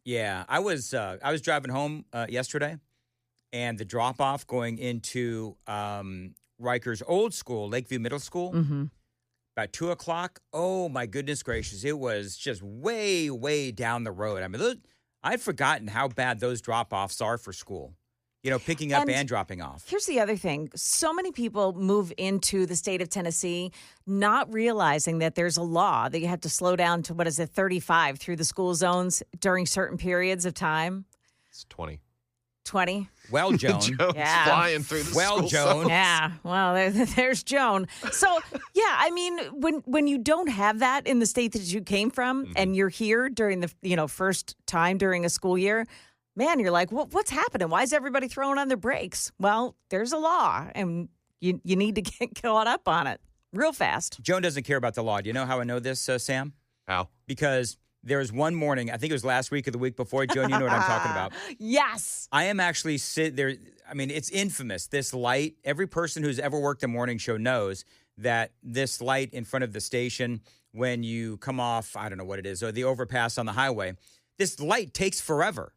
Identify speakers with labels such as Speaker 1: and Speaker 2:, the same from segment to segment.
Speaker 1: Yeah, I was driving home yesterday, and the drop off going into Rikers Old School, Lakeview Middle School, about 2:00. Oh my goodness gracious! It was just way, way down the road. I mean, I'd forgotten how bad those drop offs are for school. You know, picking up and dropping off.
Speaker 2: Here's the other thing. So many people move into the state of Tennessee not realizing that there's a law that you have to slow down to, 35 through the school zones during certain periods of time.
Speaker 3: It's 20.
Speaker 2: 20?
Speaker 1: Well, Joan.
Speaker 3: Joan's flying through the school
Speaker 1: Joan.
Speaker 3: zones.
Speaker 2: Yeah, well, there's Joan. So, yeah, I mean, when you don't have that in the state that you came from and you're here during the first time during a school year, man, you're like, what's happening? Why is everybody throwing on their brakes? Well, there's a law, and you need to get caught up on it real fast.
Speaker 1: Joan doesn't care about the law. Do you know how I know this, Sam?
Speaker 3: How?
Speaker 1: Because there was one morning, I think it was last week or the week before. Joan, you know what I'm talking about.
Speaker 2: Yes.
Speaker 1: I am actually there. I mean, it's infamous, this light. Every person who's ever worked a morning show knows that this light in front of the station when you come off, I don't know what it is, or the overpass on the highway, this light takes forever.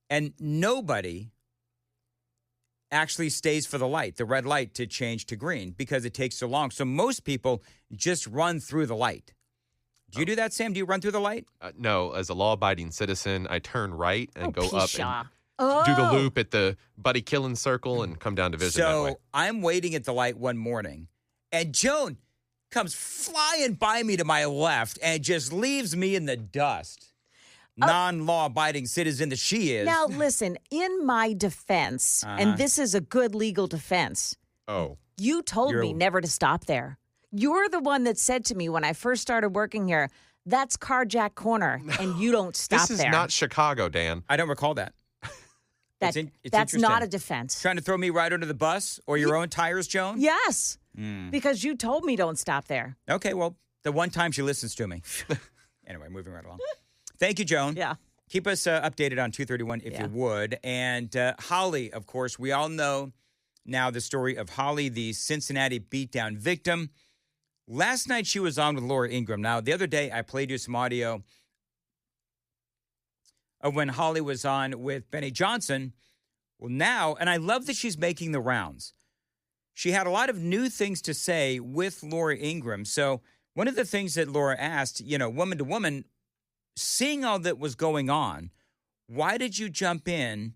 Speaker 1: And nobody actually stays for the light, the red light, to change to green because it takes so long. So most people just run through the light. Do you do that, Sam? Do you run through the light?
Speaker 3: No. As a law-abiding citizen, I turn right and go up
Speaker 2: Pisha.
Speaker 3: and do the loop at the Buddy Killen Circle and come down Division that way.
Speaker 1: So I'm waiting at the light one morning, and Joan comes flying by me to my left and just leaves me in the dust. Non-law-abiding citizen that she is.
Speaker 2: Now, listen, in my defense, and this is a good legal defense, you told me never to stop there. You're the one that said to me when I first started working here, that's Carjack Corner, and you don't stop there.
Speaker 3: This is not Chicago, Dan.
Speaker 1: I don't recall that.
Speaker 2: That's
Speaker 1: interesting.
Speaker 2: not a defense.
Speaker 1: Trying to throw me right under the bus or your own tires, Joan?
Speaker 2: Yes, because you told me don't stop there.
Speaker 1: Okay, well, the one time she listens to me. Anyway, moving right along. Thank you, Joan.
Speaker 2: Yeah.
Speaker 1: Keep us updated on 231 if you would. And Holly, of course, we all know now the story of Holly, the Cincinnati beatdown victim. Last night she was on with Laura Ingraham. Now, the other day I played you some audio of when Holly was on with Benny Johnson. Well, now, and I love that she's making the rounds. She had a lot of new things to say with Laura Ingraham. So one of the things that Laura asked, woman to woman, seeing all that was going on, why did you jump in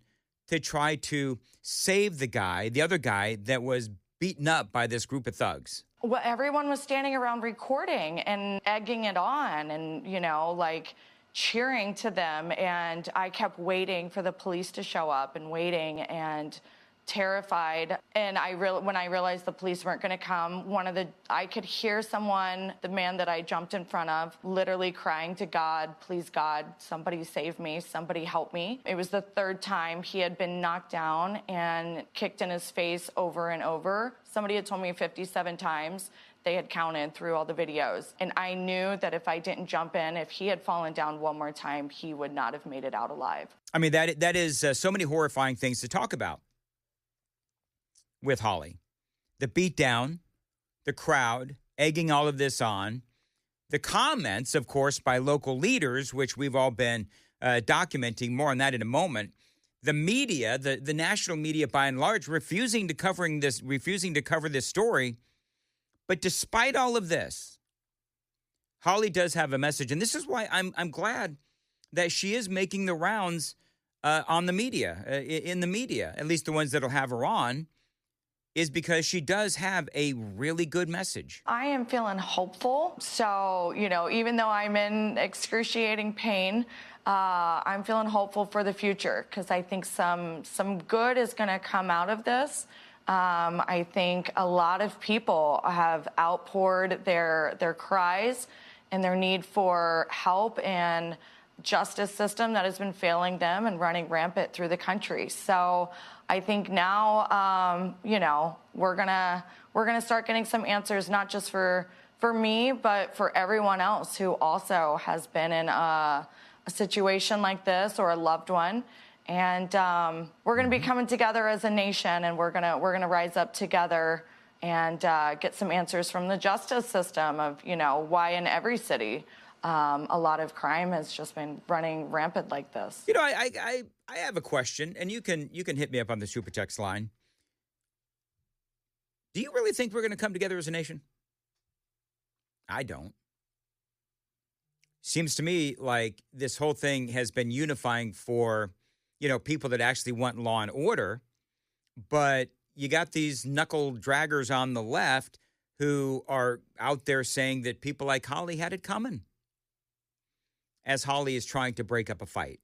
Speaker 1: to try to save the other guy that was beaten up by this group of thugs?
Speaker 4: Well, everyone was standing around recording and egging it on and, cheering to them. And I kept waiting for the police to show up and waiting and terrified. And when I realized the police weren't going to come, I could hear someone, the man that I jumped in front of, literally crying to God, please God, somebody save me, somebody help me. It was the third time he had been knocked down and kicked in his face over and over. Somebody had told me 57 times. They had counted through all the videos. And I knew that if I didn't jump in, if he had fallen down one more time, he would not have made it out alive.
Speaker 1: I mean, that is so many horrifying things to talk about with Holly. The beatdown, the crowd, egging all of this on, the comments, of course, by local leaders, which we've all been documenting, more on that in a moment. The media, the national media by and large, refusing to cover this story. But despite all of this, Holly does have a message. And this is why I'm glad that she is making the rounds on the media, in the media, at least the ones that'll have her on, is because she does have a really good message.
Speaker 4: I am feeling hopeful. So, even though I'm in excruciating pain, I'm feeling hopeful for the future because I think some good is going to come out of this. I think a lot of people have outpoured their cries and their need for help and justice system that has been failing them and running rampant through the country. So I think now, we're gonna start getting some answers, not just for me, but for everyone else who also has been in a situation like this or a loved one. And we're going to be coming together as a nation, and we're gonna rise up together and get some answers from the justice system of why in every city a lot of crime has just been running rampant like this.
Speaker 1: You know, I have a question, and you can hit me up on the Super Text line. Do you really think we're going to come together as a nation? I don't. Seems to me like this whole thing has been unifying for, people that actually want law and order. But you got these knuckle draggers on the left who are out there saying that people like Holly had it coming, as Holly is trying to break up a fight.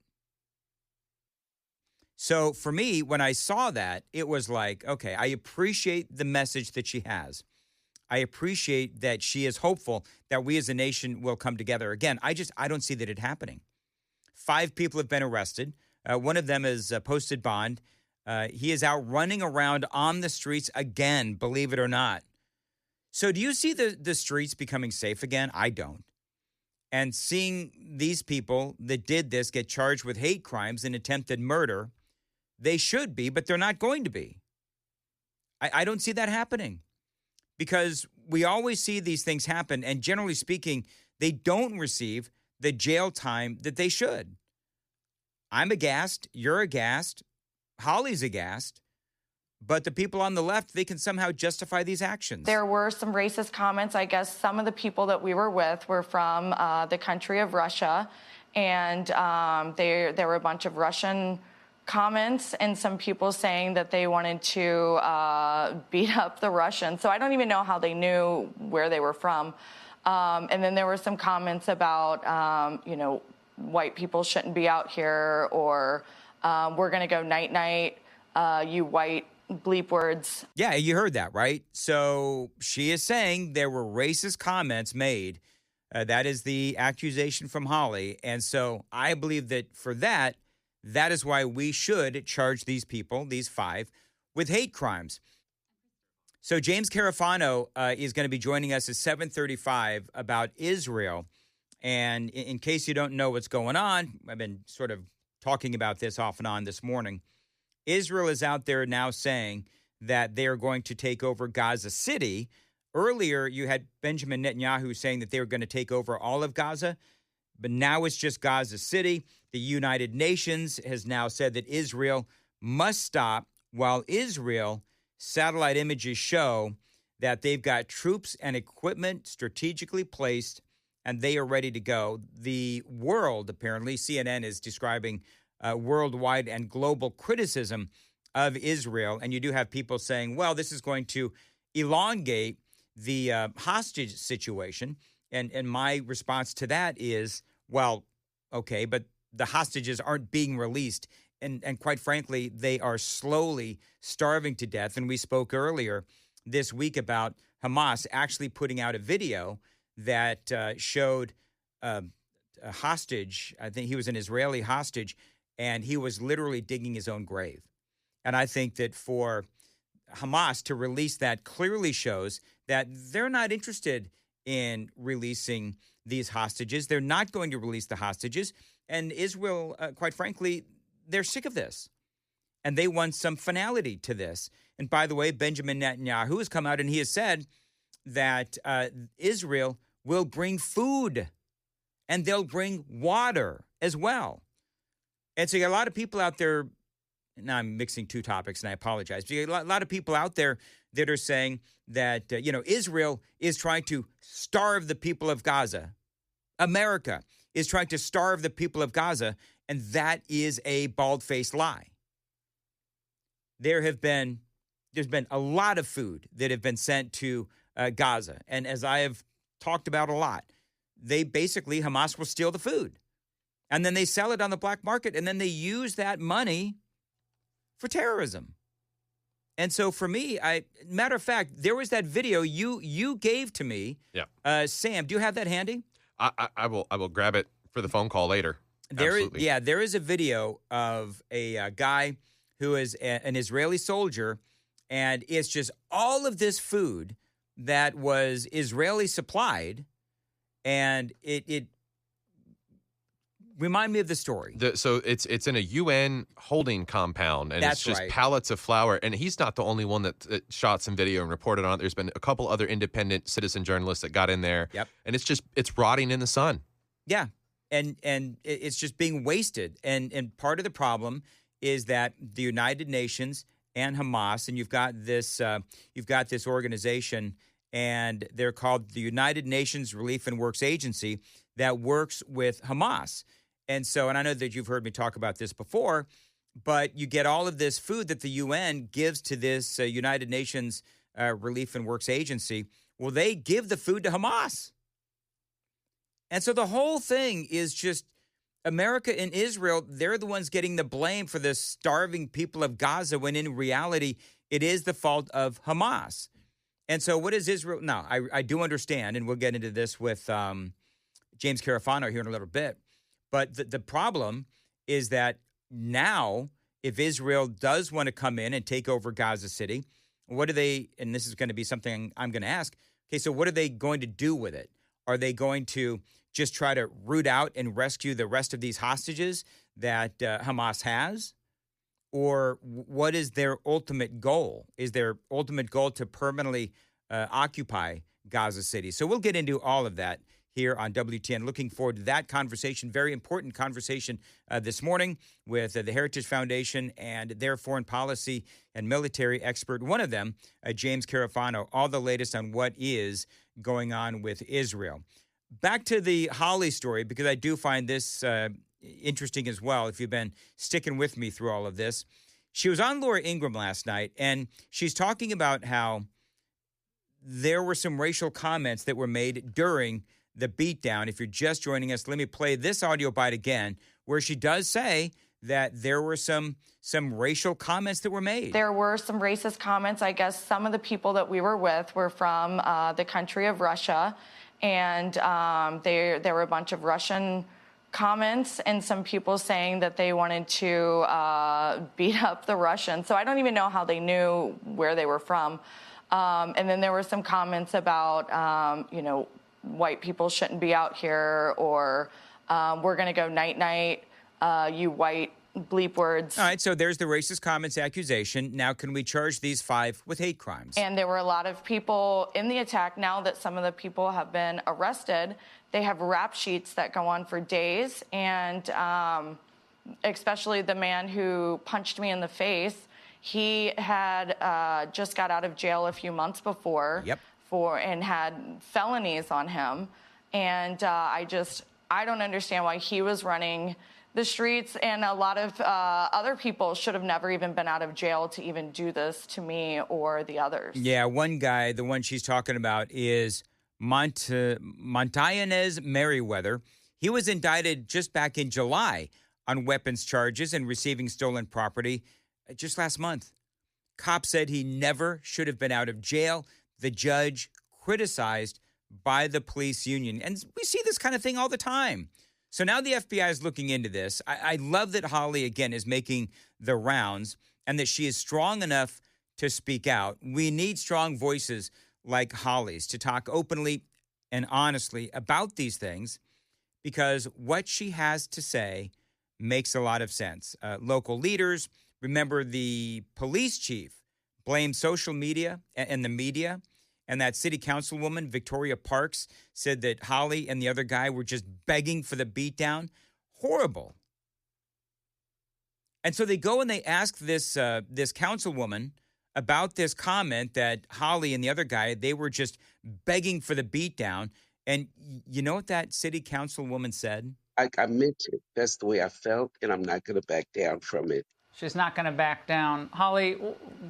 Speaker 1: So for me, when I saw that, it was like, okay, I appreciate the message that she has. I appreciate that she is hopeful that we as a nation will come together. Again, I don't see that it happening. 5 people have been arrested. One of them is posted bond. He is out running around on the streets again, believe it or not. So do you see the streets becoming safe again? I don't. And seeing these people that did this get charged with hate crimes and attempted murder, they should be, but they're not going to be. I don't see that happening. Because we always see these things happen, and generally speaking, they don't receive the jail time that they should. I'm aghast. You're aghast. Holly's aghast. But the people on the left, they can somehow justify these actions.
Speaker 4: There were some racist comments. I guess some of the people that we were with were from the country of Russia, and there were a bunch of Russian comments and some people saying that they wanted to beat up the Russians. So I don't even know how they knew where they were from. And then there were some comments about, white people shouldn't be out here, or we're going to go night-night, you white bleep words.
Speaker 1: Yeah, you heard that, right? So she is saying there were racist comments made. That is the accusation from Holly. And so I believe that for that is why we should charge these people, these 5, with hate crimes. So James Carafano is going to be joining us at 7:35 about Israel. And in case you don't know what's going on, I've been sort of talking about this off and on this morning. Israel is out there now saying that they are going to take over Gaza City. Earlier, you had Benjamin Netanyahu saying that they were going to take over all of Gaza. But now it's just Gaza City. The United Nations has now said that Israel must stop, while Israel satellite images show that they've got troops and equipment strategically placed and they are ready to go. The world, apparently, CNN is describing worldwide and global criticism of Israel. And you do have people saying, well, this is going to elongate the hostage situation. And my response to that is, well, okay, but the hostages aren't being released. And quite frankly, they are slowly starving to death. And we spoke earlier this week about Hamas actually putting out a video that showed a hostage. I think he was an Israeli hostage, and he was literally digging his own grave. And I think that for Hamas to release that clearly shows that they're not interested in releasing these hostages. They're not going to release the hostages. And Israel, quite frankly, they're sick of this. And they want some finality to this. And by the way, Benjamin Netanyahu has come out and he has said that Israel will bring food and they'll bring water as well. And so you got a lot of people out there. Now I'm mixing two topics and I apologize. But you got a lot of people out there that are saying that, Israel is trying to starve the people of Gaza. America is trying to starve the people of Gaza. And that is a bald-faced lie. There's been a lot of food that have been sent to Gaza. And as I have talked about a lot, Hamas will steal the food. And then they sell it on the black market. And then they use that money for terrorism. And so for me, matter of fact, there was that video you gave to me.
Speaker 3: Yeah.
Speaker 1: Sam, do you have that handy?
Speaker 3: I will grab it for the phone call later.
Speaker 1: There is a video of a guy who is an Israeli soldier, and it's just all of this food that was Israeli supplied, and it remind me of the story.
Speaker 3: So it's in a UN holding compound, and
Speaker 1: That's
Speaker 3: it's just
Speaker 1: right.
Speaker 3: pallets of flour. And he's not the only one that shot some video and reported on it. There's been a couple other independent citizen journalists that got in there.
Speaker 1: Yep.
Speaker 3: And it's rotting in the sun.
Speaker 1: Yeah, and it's just being wasted. And part of the problem is that the United Nations and Hamas, and you've got this organization, and they're called the United Nations Relief and Works Agency that works with Hamas. And so, and I know that you've heard me talk about this before, but you get all of this food that the UN gives to this United Nations Relief and Works Agency. Well, they give the food to Hamas. And so the whole thing is just America and Israel, they're the ones getting the blame for the starving people of Gaza, when in reality, it is the fault of Hamas. And so what is Israel? Now, I do understand, and we'll get into this with James Carafano here in a little bit. But the problem is that now, if Israel does want to come in and take over Gaza City, what do they, and this is going to be something I'm going to ask, okay, so what are they going to do with it? Are they going to just try to root out and rescue the rest of these hostages that Hamas has? Or what is their ultimate goal? Is their ultimate goal to permanently occupy Gaza City? So we'll get into all of that here on WTN. Looking forward to that conversation, very important conversation this morning with the Heritage Foundation and their foreign policy and military expert, one of them, James Carafano, all the latest on what is going on with Israel. Back to the Holly story, because I do find this interesting as well, if you've been sticking with me through all of this. She was on Laura Ingraham last night, and she's talking about how there were some racial comments that were made during the beatdown. If you're just joining us, let me play this audio bite again, where she does say that there were some racial comments that were made.
Speaker 4: There were some racist comments. I guess some of the people that we were with were from the country of Russia, and there were a bunch of Russian comments and some people saying that they wanted to beat up the Russians. So I don't even know how they knew where they were from. And then there were some comments about, white people shouldn't be out here, or we're going to go night-night, you white bleep words.
Speaker 1: All right, so there's the racist comments accusation. Now, can we charge these 5 with hate crimes?
Speaker 4: And there were a lot of people in the attack. Now that some of the people have been arrested, they have rap sheets that go on for days. And especially the man who punched me in the face, he had just got out of jail a few months before.
Speaker 1: Yep.
Speaker 4: And had felonies on him. And I don't understand why he was running the streets, and a lot of other people should have never even been out of jail to even do this to me or the others. Yeah,
Speaker 1: one guy, the one she's talking about, is Montayanez Merriweather. He was indicted just back in July on weapons charges and receiving stolen property just last month. Cops said he never should have been out of jail. The judge criticized by the police union. And we see this kind of thing all the time. So now the FBI is looking into this. I love that Holly, again, is making the rounds and that she is strong enough to speak out. We need strong voices like Holly's to talk openly and honestly about these things, because what she has to say makes a lot of sense. Local leaders, remember the police chief blamed social media and the media. And that city councilwoman, Victoria Parks, said that Holly and the other guy were just begging for the beatdown. Horrible. And so they go and they ask this councilwoman about this comment that Holly and the other guy, they were just begging for the beatdown. And you know what that city councilwoman said?
Speaker 5: I meant it. That's the way I felt, and I'm not going to back down from it.
Speaker 6: She's not going to back down. Holly,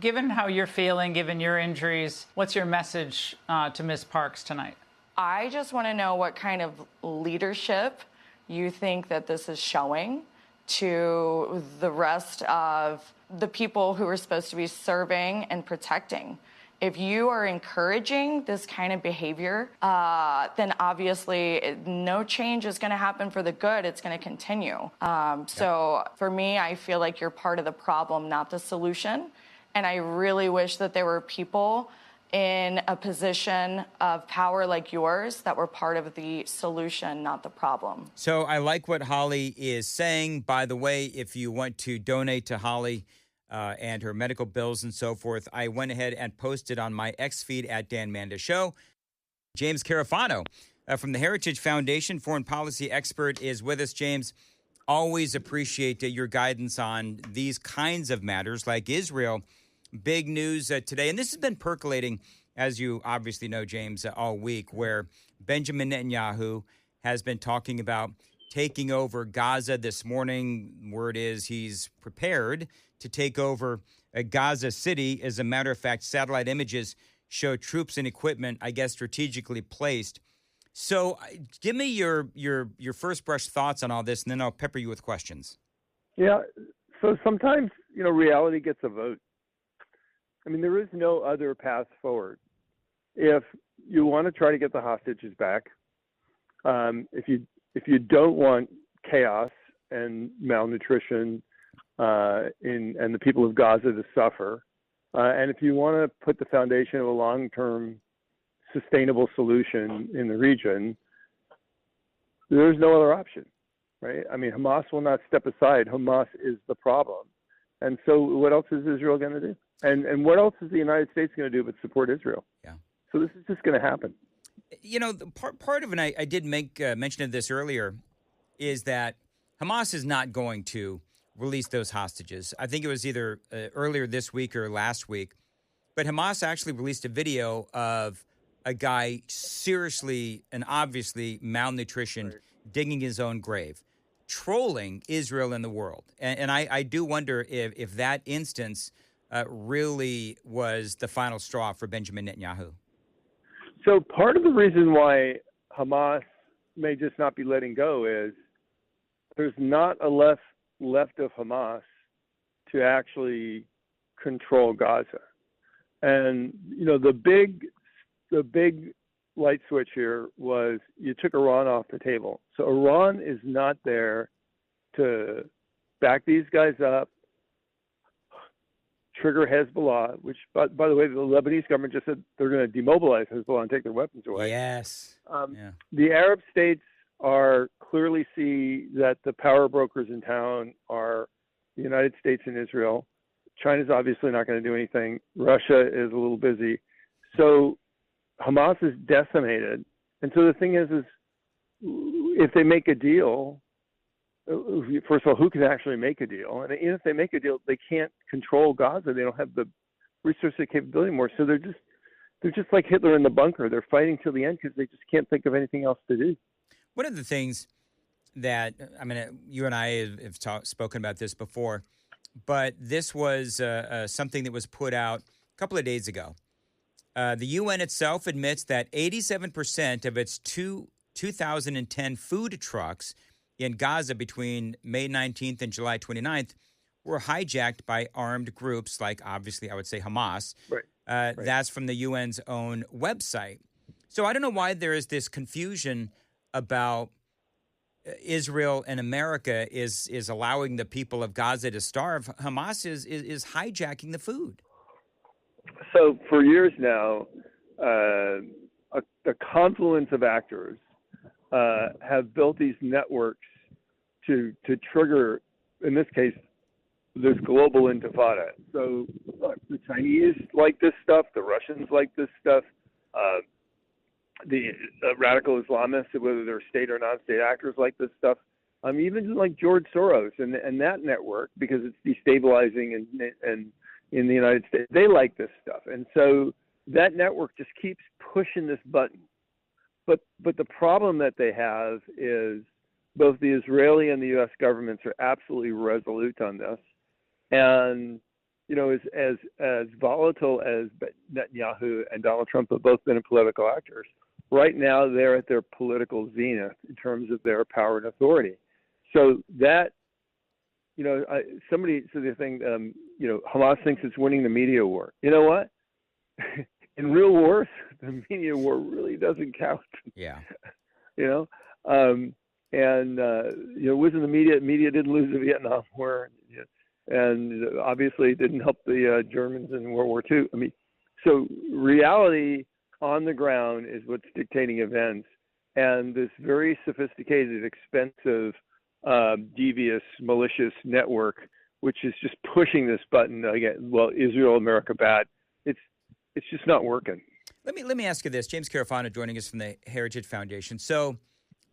Speaker 6: given how you're feeling, given your injuries, what's your message to Ms. Parks tonight?
Speaker 4: I just want to know what kind of leadership you think that this is showing to the rest of the people who are supposed to be serving and protecting. If you are encouraging this kind of behavior, then obviously no change is going to happen for the good. It's going to continue. So for me, I feel like you're part of the problem, not the solution. And I really wish that there were people in a position of power like yours that were part of the solution, not the problem.
Speaker 1: So I like what Holly is saying. By the way, if you want to donate to Holly and her medical bills and so forth, I went ahead and posted on my X feed at Dan Mandis Show. James Carafano from the Heritage Foundation. Foreign policy expert is with us. James, always appreciate your guidance on these kinds of matters like Israel. Big news today, and this has been percolating, as you obviously know, James, all week, where Benjamin Netanyahu has been talking about taking over Gaza this morning. Word is he's prepared to take over Gaza City. As a matter of fact, satellite images show troops and equipment, I guess, strategically placed. So give me your first brush thoughts on all this, and then I'll pepper you with questions.
Speaker 7: Yeah. So sometimes, reality gets a vote. I mean, there is no other path forward. If you want to try to get the hostages back, if you don't want chaos and malnutrition and the people of Gaza to suffer, and if you want to put the foundation of a long-term sustainable solution in the region, there's no other option, right? I mean, Hamas will not step aside. Hamas is the problem. And so what else is Israel going to do? And what else is the United States going to do but support Israel?
Speaker 1: Yeah.
Speaker 7: So this is just going to happen.
Speaker 1: Part of it, and I did make mention of this earlier, is that Hamas is not going to release those hostages. I think it was either earlier this week or last week, but Hamas actually released a video of a guy seriously and obviously malnutritioned, digging his own grave, trolling Israel and the world. And I do wonder if that instance really was the final straw for Benjamin Netanyahu.
Speaker 7: So part of the reason why Hamas may just not be letting go is there's not a left of Hamas to actually control Gaza. And, the big light switch here was you took Iran off the table. So Iran is not there to back these guys up, trigger Hezbollah, which, by the way, the Lebanese government just said they're going to demobilize Hezbollah and take their weapons away.
Speaker 1: Yes.
Speaker 7: The Arab states clearly see that the power brokers in town are the United States and Israel. China's obviously not going to do anything. Russia is a little busy. So Hamas is decimated. And so the thing is if they make a deal, first of all, who can actually make a deal? And even if they make a deal, they can't control Gaza. They don't have the resource and capability anymore. So they're just like Hitler in the bunker. They're fighting till the end because they just can't think of anything else to do.
Speaker 1: One of the things that, you and I have spoken about this before, but this was something that was put out a couple of days ago. The UN itself admits that 87% of its 2010 food trucks in Gaza between May 19th and July 29th were hijacked by armed groups like, obviously, I would say Hamas. Right. That's from the UN's own website. So I don't know why there is this confusion about Israel and America is allowing the people of Gaza to starve. Hamas is hijacking the food.
Speaker 7: So for years now, a confluence of actors have built these networks to trigger, in this case, this global intifada. So look, the Chinese like this stuff, the Russians like this stuff, the radical Islamists, whether they're state or non-state actors, like this stuff. Even like George Soros and that network, because it's destabilizing and in the United States, they like this stuff. And so that network just keeps pushing this button. But the problem that they have is both the Israeli and the U.S. governments are absolutely resolute on this. And, as volatile as Netanyahu and Donald Trump have both been political actors, right now they're at their political zenith in terms of their power and authority. So that, somebody said the thing, Hamas thinks it's winning the media war. You know what? In real wars, the media war really doesn't count.
Speaker 1: Yeah.
Speaker 7: It wasn't the media. Media didn't lose the Vietnam War, and obviously it didn't help the Germans in World War II. So reality on the ground is what's dictating events, and this very sophisticated, expensive, devious, malicious network, which is just pushing this button again. Well, Israel, America, bad. It's just not working.
Speaker 1: Let me ask you this. James Carafano joining us from the Heritage Foundation. So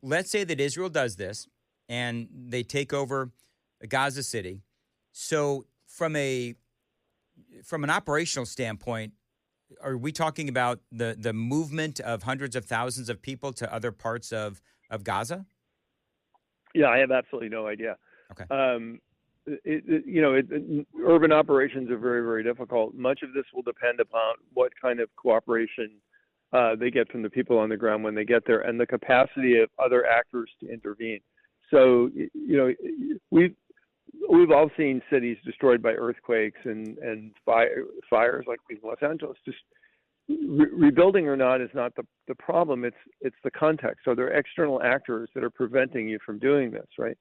Speaker 1: let's say that Israel does this and they take over Gaza City. So from an operational standpoint, are we talking about the movement of hundreds of thousands of people to other parts of Gaza?
Speaker 7: Yeah, I have absolutely no idea.
Speaker 1: Okay.
Speaker 7: Urban operations are very, very difficult. Much of this will depend upon what kind of cooperation they get from the people on the ground when they get there, and the capacity of other actors to intervene. So, we've all seen cities destroyed by earthquakes and fires like in Los Angeles. Just rebuilding or not is not the problem. It's the context. So there are external actors that are preventing you from doing this, right?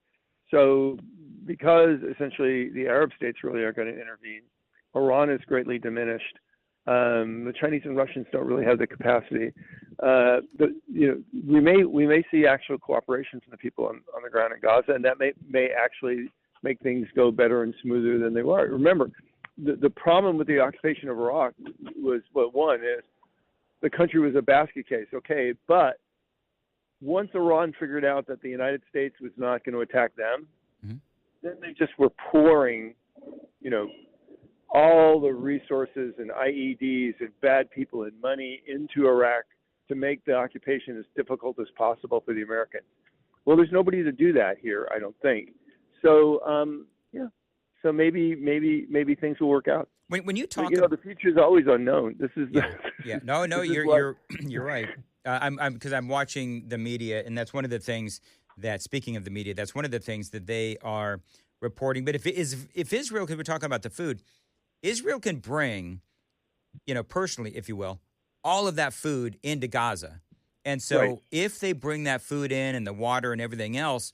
Speaker 7: So because essentially the Arab states really are going to intervene, Iran is greatly diminished. The Chinese and Russians don't really have the capacity. We may see actual cooperation from the people on the ground in Gaza, and that may actually make things go better and smoother than they were. Remember, the problem with the occupation of Iraq was, one is the country was a basket case, okay, but once Iran figured out that the United States was not going to attack them, then they just were pouring, all the resources and IEDs and bad people and money into Iraq to make the occupation as difficult as possible for the Americans. Well, there's nobody to do that here, I don't think. So, so maybe things will work out.
Speaker 1: When you talk,
Speaker 7: the future is always unknown. This is
Speaker 1: No, you're right. Because I'm watching the media, and that's one of the things that, speaking of the media, that's one of the things that they are reporting. But if Israel, because we're talking about the food, Israel can bring, personally, if you will, all of that food into Gaza. And so if they bring that food in and the water and everything else,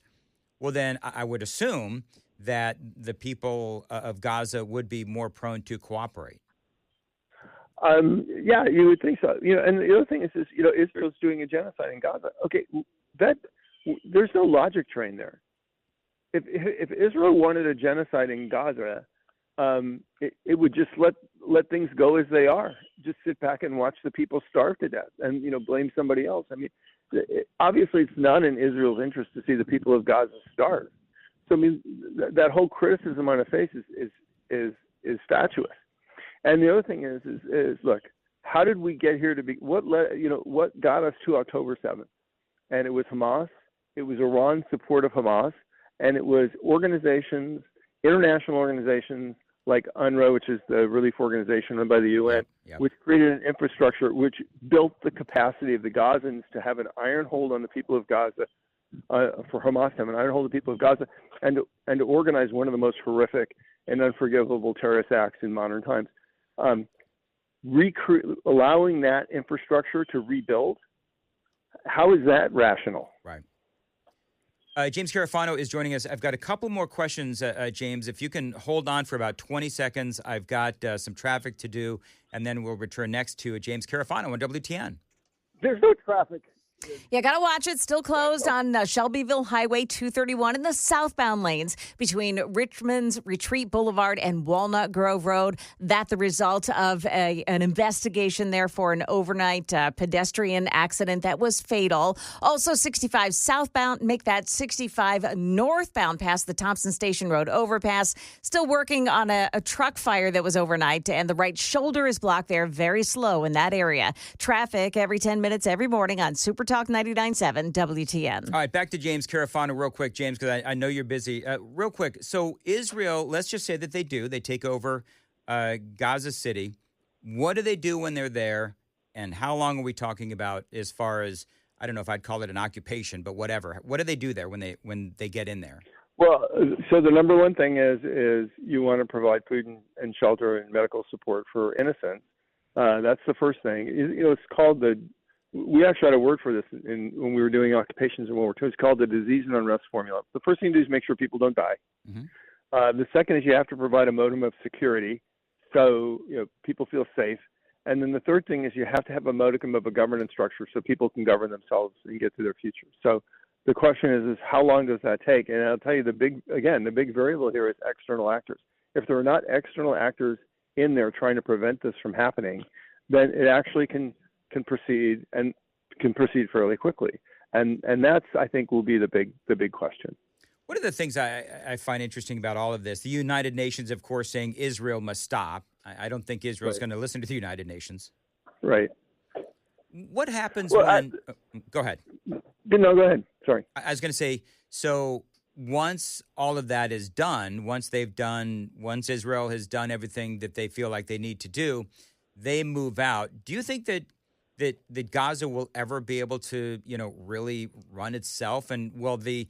Speaker 1: well, then I would assume that the people of Gaza would be more prone to cooperate.
Speaker 7: Yeah, you would think so. And the other thing is Israel's doing a genocide in Gaza. Okay, there's no logic train there. If Israel wanted a genocide in Gaza, it would just let things go as they are. Just sit back and watch the people starve to death, and blame somebody else. I mean, obviously, it's not in Israel's interest to see the people of Gaza starve. So I mean, that whole criticism on a face is fatuous. And the other thing is look, how did we get here to be? What got us to October 7th? And it was Hamas. It was Iran's support of Hamas, and it was organizations, international organizations like UNRWA, which is the relief organization run by the UN, which created an infrastructure which built the capacity of the Gazans to have an iron hold on the people of Gaza, for Hamas to have an iron hold on the people of Gaza, and to organize one of the most horrific and unforgivable terrorist acts in modern times. Allowing that infrastructure to rebuild, how is that rational?
Speaker 1: Right. James Carafano is joining us. I've got a couple more questions, James. If you can hold on for about 20 seconds, I've got some traffic to do, and then we'll return next to James Carafano on WTN.
Speaker 7: There's no traffic.
Speaker 2: Yeah, gotta watch it. Still closed on Shelbyville Highway 231 in the southbound lanes between Richmond's Retreat Boulevard and Walnut Grove Road. That the result of an investigation there for an overnight pedestrian accident that was fatal. Also 65 southbound, make that 65 northbound past the Thompson Station Road overpass. Still working on a truck fire that was overnight, and the right shoulder is blocked there. Very slow in that area. Traffic every 10 minutes every morning on Super Talk 99.7 WTN.
Speaker 1: All right, back to James Carafano real quick, James, because I know you're busy. Real quick, so Israel, let's just say that they take over Gaza City. What do they do when they're there, and how long are we talking about as far as, I don't know if I'd call it an occupation, but whatever. What do they do there when they get in there?
Speaker 7: Well, so the number one thing is you want to provide food and shelter and medical support for innocents. That's the first thing. It's called we actually had a word for this when we were doing occupations in World War II. It's called the disease and unrest formula. The first thing to do is make sure people don't die. Mm-hmm. The second is you have to provide a modicum of security so people feel safe. And then the third thing is you have to have a modicum of a governance structure so people can govern themselves and get to their future. So the question is how long does that take? And I'll tell you the big variable here is external actors. If there are not external actors in there trying to prevent this from happening, then it actually can can proceed and can proceed fairly quickly. And that's, I think, will be the big question.
Speaker 1: One of the things I find interesting about all of this, the United Nations, of course, saying Israel must stop. I don't think Israel's going to listen to the United Nations.
Speaker 7: Right.
Speaker 1: What happens when... go ahead.
Speaker 7: No, go ahead. Sorry.
Speaker 1: I was going to say, so once all of that is done, once Israel has done everything that they feel like they need to do, they move out. Do you think that Gaza will ever be able to, really run itself? And will the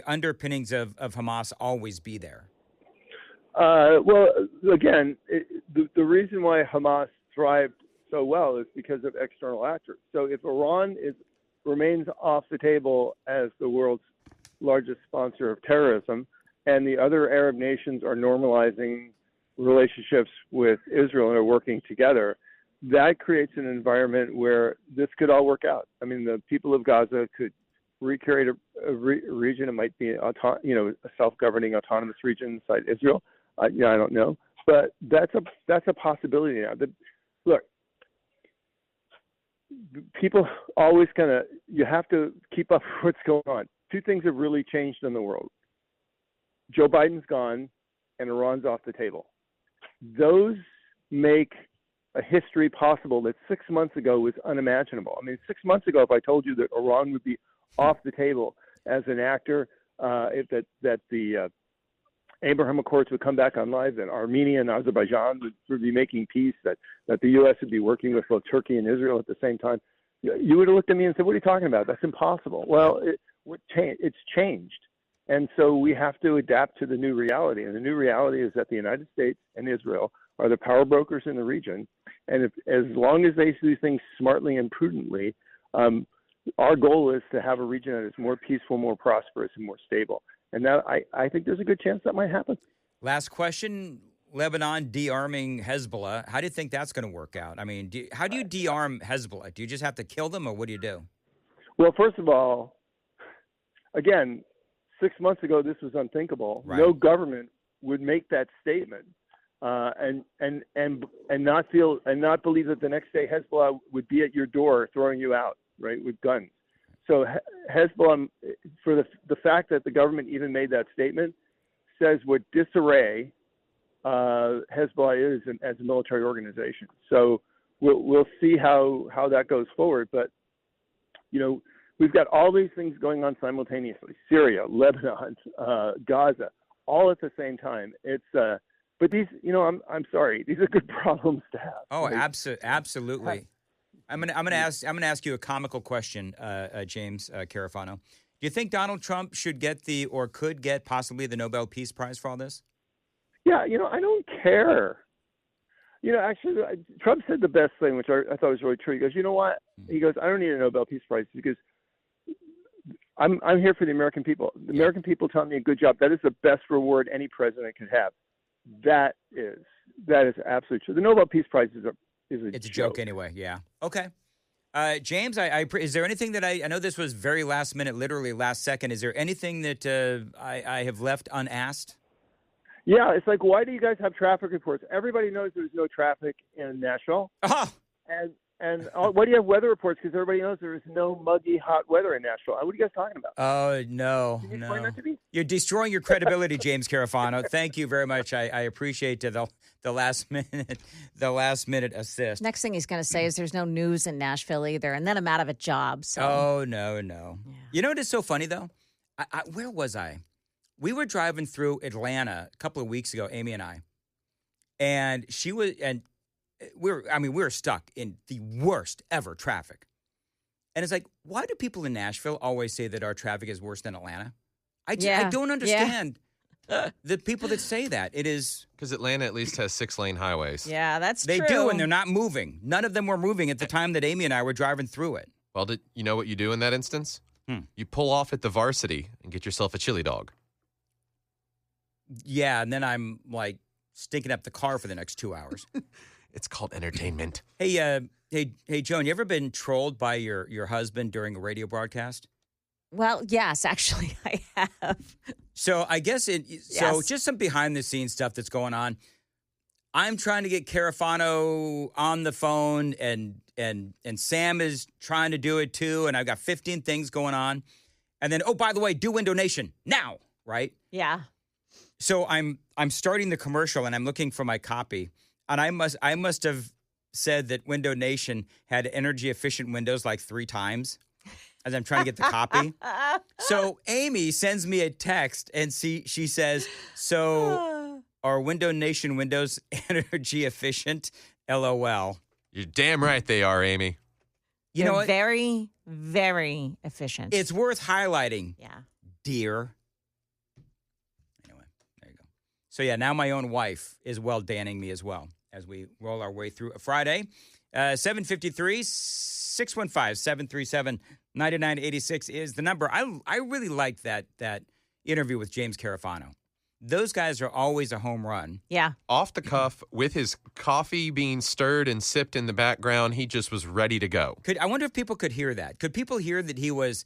Speaker 1: underpinnings of Hamas always be there?
Speaker 7: Well, again, the reason why Hamas thrived so well is because of external actors. So if Iran remains off the table as the world's largest sponsor of terrorism, and the other Arab nations are normalizing relationships with Israel and are working together, that creates an environment where this could all work out. I mean, the people of Gaza could recreate a region. It might be a self-governing autonomous region inside Israel. I don't know, but that's a possibility now. Look, people always you have to keep up with what's going on. Two things have really changed in the world. Joe Biden's gone and Iran's off the table. Those make a history possible that 6 months ago was unimaginable. I mean, 6 months ago, if I told you that Iran would be off the table as an actor, that the Abraham Accords would come back online, that Armenia and Azerbaijan would be making peace, that the U.S. would be working with both Turkey and Israel at the same time, you would have looked at me and said, what are you talking about? That's impossible. Well, it's changed. And so we have to adapt to the new reality. And the new reality is that the United States and Israel are the power brokers in the region. And as long as they do things smartly and prudently, our goal is to have a region that is more peaceful, more prosperous, and more stable. And that I think there's a good chance that might happen.
Speaker 1: Last question, Lebanon de-arming Hezbollah. How do you think that's going to work out? I mean, how do you de-arm Hezbollah? Do you just have to kill them, or what do you do?
Speaker 7: Well, first of all, again, 6 months ago, this was unthinkable.
Speaker 1: Right.
Speaker 7: No government would make that statement and not believe that the next day Hezbollah would be at your door throwing you out, right, with guns. So Hezbollah, for the fact that the government even made that statement, says what disarray Hezbollah is as a military organization. So we'll see how that goes forward. But we've got all these things going on simultaneously: Syria, Lebanon, Gaza, all at the same time. It's but these, I'm sorry, these are good problems to have.
Speaker 1: Oh, absolutely. I'm gonna ask you a comical question, James Carafano. Do you think Donald Trump should could get possibly the Nobel Peace Prize for all this?
Speaker 7: Yeah, I don't care. Actually, Trump said the best thing, which I thought was really true. He goes, you know what? He goes, I don't need a Nobel Peace Prize because I'm here for the American people. The American people tell me a good job. That is the best reward any president could have. That is absolutely true. The Nobel Peace Prize is a
Speaker 1: joke anyway. Yeah. Okay. James, is there anything that I know this was very last minute, literally last second. Is there anything that I have left unasked?
Speaker 7: Yeah, it's like, why do you guys have traffic reports? Everybody knows there's no traffic in Nashville.
Speaker 1: Oh.
Speaker 7: And why do you have weather reports? Because everybody knows there is no muggy, hot weather in Nashville. What are you guys talking about?
Speaker 1: Oh, no.
Speaker 7: Can you explain that to me?
Speaker 1: You're destroying your credibility, James Carafano. Thank you very much. I appreciate the last minute assist.
Speaker 2: Next thing he's going to say is there's no news in Nashville either, and then I'm out of a job. So.
Speaker 1: Oh, no.
Speaker 2: Yeah.
Speaker 1: You know what is so funny, though? Where was I? We were driving through Atlanta a couple of weeks ago, Amy and I, and we were stuck in the worst ever traffic. And it's like, why do people in Nashville always say that our traffic is worse than Atlanta? I don't understand the people that say that. It is
Speaker 3: because Atlanta at least has 6-lane highways.
Speaker 2: Yeah, that's
Speaker 1: true.
Speaker 2: They
Speaker 1: do, and they're not moving. None of them were moving at the time that Amy and I were driving through it.
Speaker 3: Well, you know what you do in that instance? You pull off at the Varsity and get yourself a chili dog.
Speaker 1: Yeah, and then I'm like stinking up the car for the next 2 hours.
Speaker 3: It's called entertainment.
Speaker 1: Hey, Joan, you ever been trolled by your husband during a radio broadcast?
Speaker 2: Well, yes, actually, I have.
Speaker 1: So I guess just some behind the scenes stuff that's going on. I'm trying to get Carafano on the phone, and Sam is trying to do it too, and I've got 15 things going on. And then, oh, by the way, do Window Nation now, right?
Speaker 2: Yeah.
Speaker 1: So I'm starting the commercial, and I'm looking for my copy, and I must have said that Window Nation had energy efficient windows like 3 times as I'm trying to get the copy. So Amy sends me a text, and she says, "So are Window Nation windows energy efficient?" LOL.
Speaker 3: You're damn right they are, Amy.
Speaker 1: You know
Speaker 2: They're
Speaker 1: what?
Speaker 2: very, very efficient.
Speaker 1: It's worth highlighting,
Speaker 2: yeah.
Speaker 1: dear. Anyway, there you go. So yeah, now my own wife is well danning me as well as we roll our way through a Friday. 753 615 737 9986 is the number. I really liked that interview with James Carafano. Those guys are always a home run.
Speaker 2: Yeah.
Speaker 3: Off the cuff, with his coffee being stirred and sipped in the background, he just was ready to go.
Speaker 1: I wonder if people could hear that. Could people hear that he was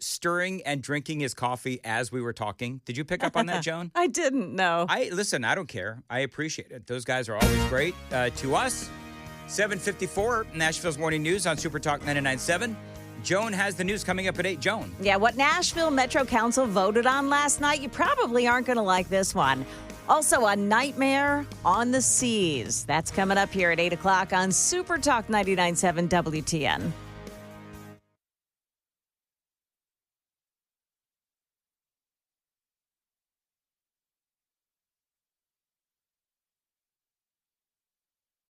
Speaker 1: stirring and drinking his coffee as we were talking? Did you pick up on that, Joan?
Speaker 2: I didn't know.
Speaker 1: Listen, I don't care. I appreciate it. Those guys are always great to us. 7:54, Nashville's Morning News on Super Talk 99.7. Joan has the news coming up at 8. Joan.
Speaker 2: Yeah, what Nashville Metro Council voted on last night, you probably aren't going to like this one. Also, a nightmare on the seas. That's coming up here at 8 o'clock on Super Talk 99.7 WTN.